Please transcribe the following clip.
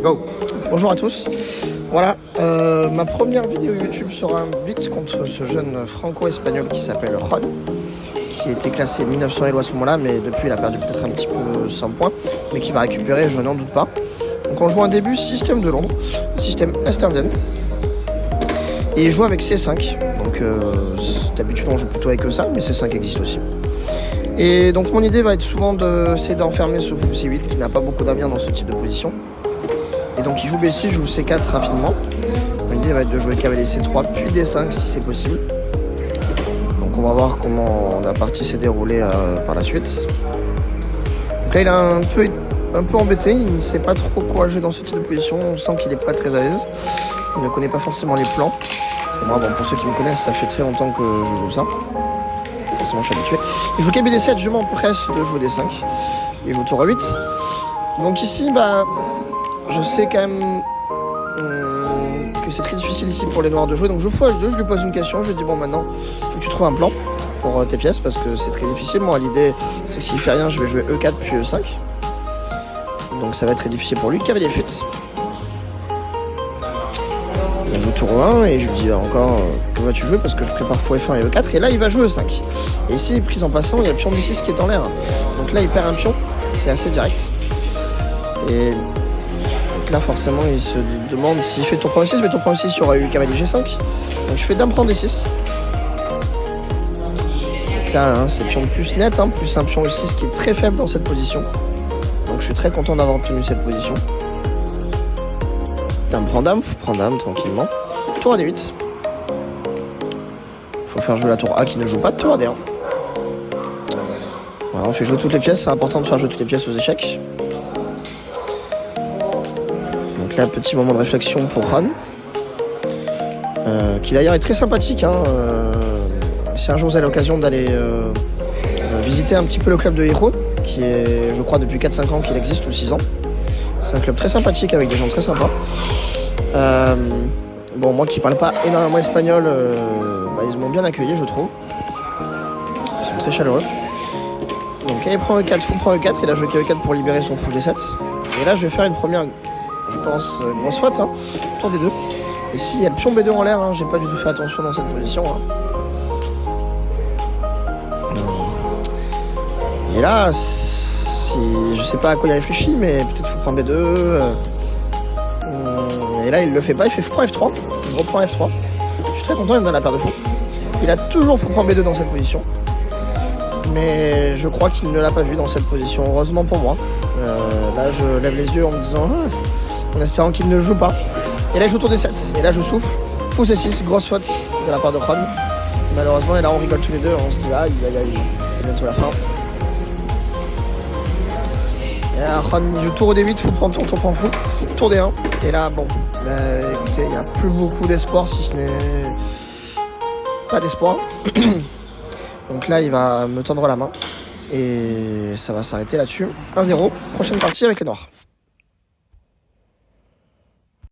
Go. Bonjour à tous. Voilà, ma première vidéo YouTube sera un blitz contre ce jeune franco-espagnol qui s'appelle Ron, qui était classé 1900 Elo à ce moment-là, mais depuis il a perdu peut-être un petit peu 100 points, mais qui va récupérer, je n'en doute pas. Donc on joue un début système de Londres, système Eastern, et il joue avec C5, donc d'habitude on joue plutôt avec ça, mais C5 existe aussi. Et donc mon idée va être souvent d'essayer d'enfermer ce fou C8 qui n'a pas beaucoup d'avenir dans ce type de position. Et donc il joue B6, je joue C4 rapidement. Mon idée va être de jouer cavalier C3 puis D5 si c'est possible. Donc on va voir comment la partie s'est déroulée par la suite. Donc là il est un peu embêté, il ne sait pas trop quoi jouer dans ce type de position, on sent qu'il n'est pas très à l'aise. Il ne connaît pas forcément les plans. Moi, bon, pour ceux qui me connaissent, ça fait très longtemps que je joue ça. Forcément je suis habitué. Il joue cavalier D7, je m'empresse de jouer D5. Il joue tour A8. Donc ici, je sais quand même que c'est très difficile ici pour les noirs de jouer. Donc je joue H2, je lui pose une question, je lui dis bon maintenant, faut que tu trouves un plan pour tes pièces parce que c'est très difficile. Moi l'idée c'est que s'il fait rien, je vais jouer E4 puis E5. Donc ça va être très difficile pour lui. Cavalier F8. On joue tour 1 et je lui dis encore que vas-tu jouer parce que je prépare pour F1 et E4 et là il va jouer E5. Et ici prise en passant, il y a le pion D6 qui est en l'air. Donc là il perd un pion, c'est assez direct. Et donc là forcément il se demande s'il fait tour prend E6, mais tour prend E6 il y aura eu le cavalier G5. Donc je fais dame prend D6. Donc là c'est pion de plus net, plus un pion E6 qui est très faible dans cette position. Donc je suis très content d'avoir obtenu cette position. Dame prend dame, fou prend dame tranquillement. Tour à D8. Faut faire jouer la tour A qui ne joue pas, tour à D1. Voilà, on fait jouer toutes les pièces, c'est important de faire jouer toutes les pièces aux échecs. Donc là, petit moment de réflexion pour Ron. Qui d'ailleurs est très sympathique. Si un jour vous avez l'occasion d'aller visiter un petit peu le club de Hérault, qui est, je crois, depuis 4-5 ans qu'il existe, ou 6 ans. C'est un club très sympathique avec des gens très sympas. Bon, moi qui parle pas énormément espagnol, ils m'ont bien accueilli, je trouve. Ils sont très chaleureux. Donc il prend E4, fou prend E4, et là je joue E4 pour libérer son fou G7. Et là je vais faire une première, je pense, grosse faute, tour D2. Et s'il y a le pion B2 en l'air, j'ai pas du tout fait attention dans cette position. Et là, je sais pas à quoi il réfléchit, mais peut-être fou prend B2. Et là il le fait pas, il fait fou prend F3. Je reprends F3. Je suis très content, il me donne la paire de fou. Il a toujours fou prend B2 dans cette position. Mais je crois qu'il ne l'a pas vu dans cette position, heureusement pour moi. Là je lève les yeux en me disant, en espérant qu'il ne le joue pas. Et là je joue tour D7, et là je souffle. Fou C6, grosse faute de la part de Ron. Malheureusement, et là on rigole tous les deux, on se dit aïe, c'est bientôt la fin. Et là Ron il joue tour D8, fou prend tour prend fou, tour D1. Et là écoutez, il n'y a plus beaucoup d'espoir si ce n'est pas d'espoir. Donc là il va me tendre la main et ça va s'arrêter là-dessus. 1-0, prochaine partie avec les noirs.